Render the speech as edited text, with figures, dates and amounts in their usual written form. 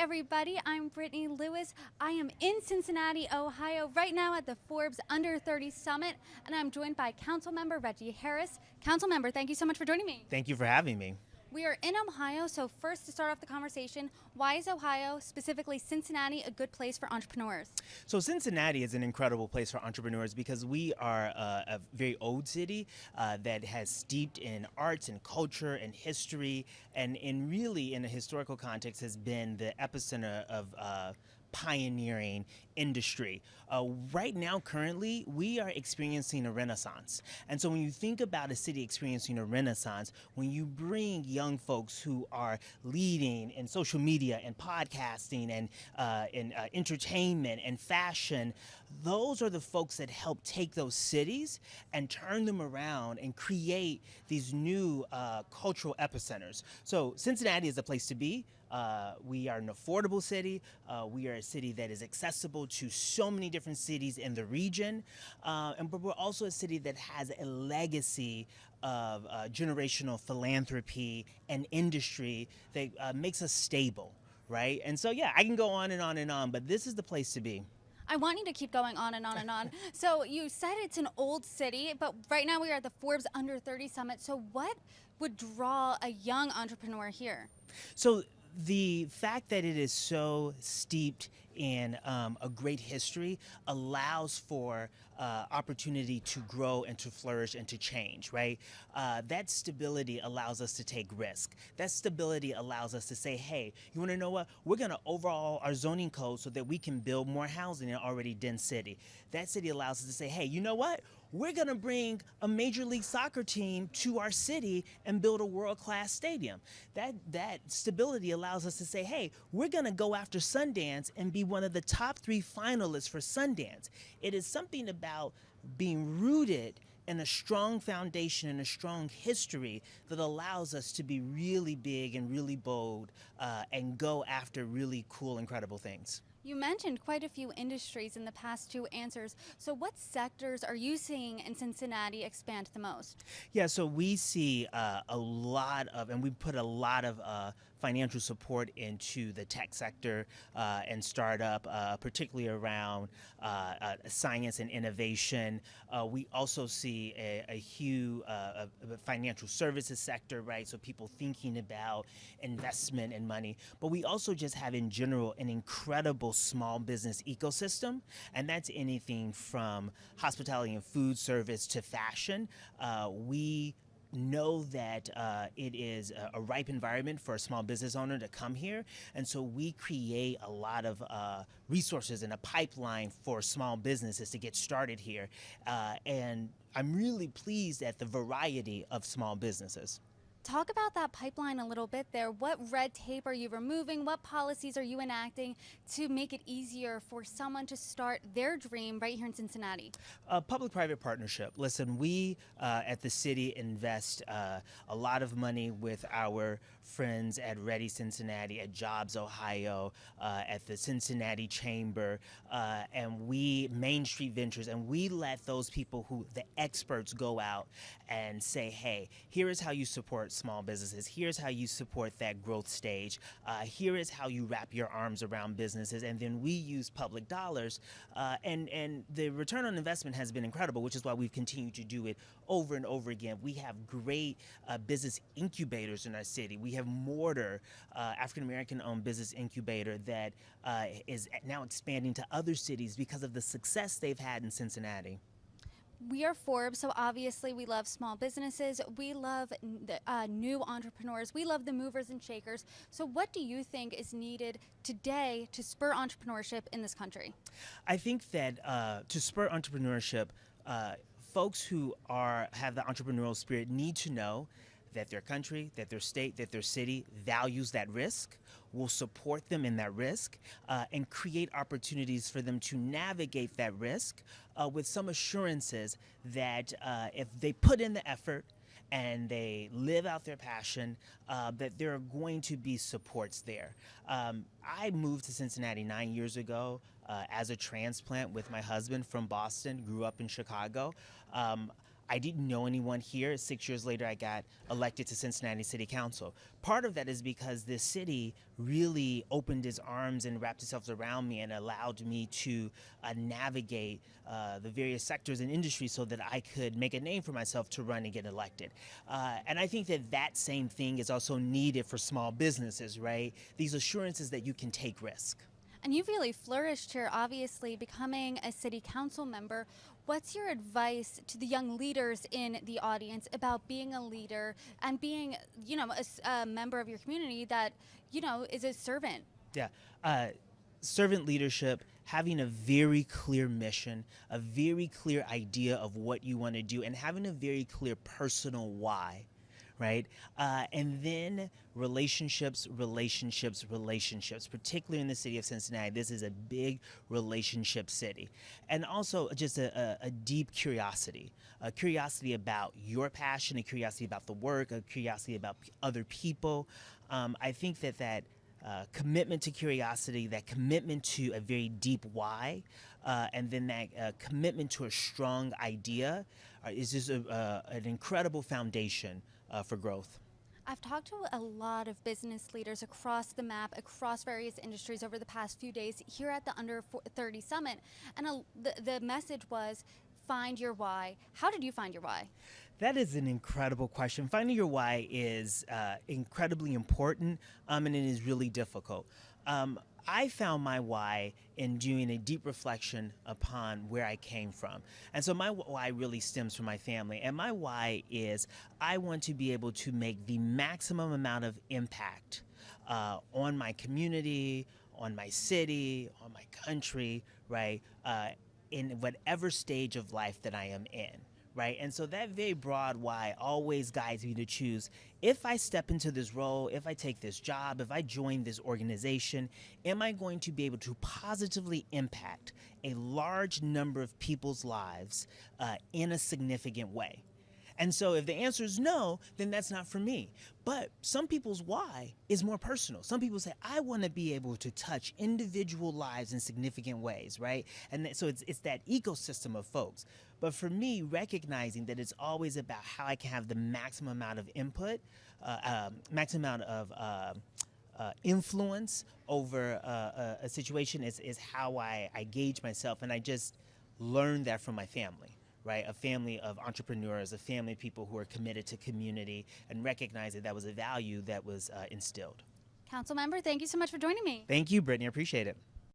everybody, I'm Brittany Lewis. I am in Cincinnati, Ohio, right now at the Forbes Under 30 Summit, and I'm joined by Councilmember Reggie Harris. Councilmember, thank you so much for joining me. Thank you for having me. We are in Ohio, so first to start off the conversation, why is Ohio, specifically Cincinnati, a good place for entrepreneurs? So Cincinnati is an incredible place for entrepreneurs because we are a very old city that has steeped in arts and culture and history, and really in a historical context has been the epicenter of pioneering industry. Right now, currently, we are experiencing a renaissance. And so when you think about a city experiencing a renaissance, when you bring young folks who are leading in social media and podcasting and in entertainment and fashion, those are the folks that help take those cities and turn them around and create these new cultural epicenters. So Cincinnati is a place to be. We are an affordable city. We are a city that is accessible to so many different cities in the region. But we're also a city that has a legacy of generational philanthropy and industry that makes us stable, right? And so, yeah, I can go on and on and on, but this is the place to be. I want you to keep going on and on and on. So you said it's an old city, but right now we are at the Forbes Under 30 Summit. So what would draw a young entrepreneur here? So the fact that it is so steeped in a great history allows for opportunity to grow and to flourish and to change, right? That stability allows us to take risk. That stability allows us to say, hey, you want to know what? We're going to overhaul our zoning code so that we can build more housing in an already dense city. That city allows us to say, hey, you know what? We're going to bring a Major League Soccer team to our city and build a world-class stadium. That stability allows us to say, hey, we're going to go after Sundance and be one of the top 3 finalists for Sundance. It is something about being rooted in a strong foundation and a strong history that allows us to be really big and really bold and go after really cool, incredible things. You mentioned quite a few industries in the past 2 answers. So what sectors are you seeing in Cincinnati expand the most? Yeah, so we see a lot of, and we put a lot of financial support into the tech sector and startup, particularly around science and innovation. We also see a huge financial services sector, right? So people thinking about investment and money. But we also just have in general an incredible small business ecosystem, and that's anything from hospitality and food service to fashion. We know that it is a ripe environment for a small business owner to come here, and so we create a lot of resources and a pipeline for small businesses to get started here, and I'm really pleased at the variety of small businesses. Talk about that pipeline a little bit there. What red tape are you removing? What policies are you enacting to make it easier for someone to start their dream right here in Cincinnati? Public-private partnership. Listen, we at the city invest a lot of money with our friends at Ready Cincinnati, at Jobs Ohio, at the Cincinnati Chamber, and we Main Street Ventures, and we let those people who, the experts, go out and say, hey, here is how you support small businesses. Here's how you support that growth stage. Here is how you wrap your arms around businesses. And then we use public dollars. And the return on investment has been incredible, which is why we've continued to do it over and over again. We have great business incubators in our city. We have Mortar, African-American owned business incubator that is now expanding to other cities because of the success they've had in Cincinnati. We are Forbes, so obviously we love small businesses. We love new entrepreneurs. We love the movers and shakers. So what do you think is needed today to spur entrepreneurship in this country? I think that to spur entrepreneurship, folks who have the entrepreneurial spirit need to know that their country, that their state, that their city values that risk, will support them in that risk, and create opportunities for them to navigate that risk with some assurances that if they put in the effort and they live out their passion, that there are going to be supports there. I moved to Cincinnati 9 years ago as a transplant with my husband from Boston, grew up in Chicago. I didn't know anyone here. 6 years later, I got elected to Cincinnati City Council. Part of that is because this city really opened its arms and wrapped itself around me and allowed me to navigate the various sectors and industries so that I could make a name for myself to run and get elected. And I think that that same thing is also needed for small businesses, right? These assurances that you can take risk. And you've really flourished here, obviously, becoming a city council member. What's your advice to the young leaders in the audience about being a leader and being, a member of your community that, is a servant? Yeah. Servant leadership, having a very clear mission, a very clear idea of what you want to do, and having a very clear personal why. Right? And then relationships, particularly in the city of Cincinnati. This is a big relationship city. And also just a deep curiosity, a curiosity about your passion, a curiosity about the work, a curiosity about other people. I think that commitment to curiosity, that commitment to a very deep why, and then that commitment to a strong idea is just an incredible foundation for growth. I've talked to a lot of business leaders across the map, across various industries over the past few days here at the Under 30 Summit, and the message was, find your why. How did you find your why? That is an incredible question. Finding your why is incredibly important, and it is really difficult. I found my why in doing a deep reflection upon where I came from. And so my why really stems from my family. And my why is I want to be able to make the maximum amount of impact on my community, on my city, on my country, right, in whatever stage of life that I am in. Right. And so that very broad why always guides me to choose, if I step into this role, if I take this job, if I join this organization, am I going to be able to positively impact a large number of people's lives in a significant way? And so if the answer is no, then that's not for me. But some people's why is more personal. Some people say, I want to be able to touch individual lives in significant ways, right? And so it's that ecosystem of folks. But for me, recognizing that it's always about how I can have the maximum amount of input, maximum amount of influence over a situation is how I gauge myself. And I just learned that from my family. Right, a family of entrepreneurs, a family of people who are committed to community, and recognize that was a value that was instilled. Council member, thank you so much for joining me. Thank you, Brittany. I appreciate it.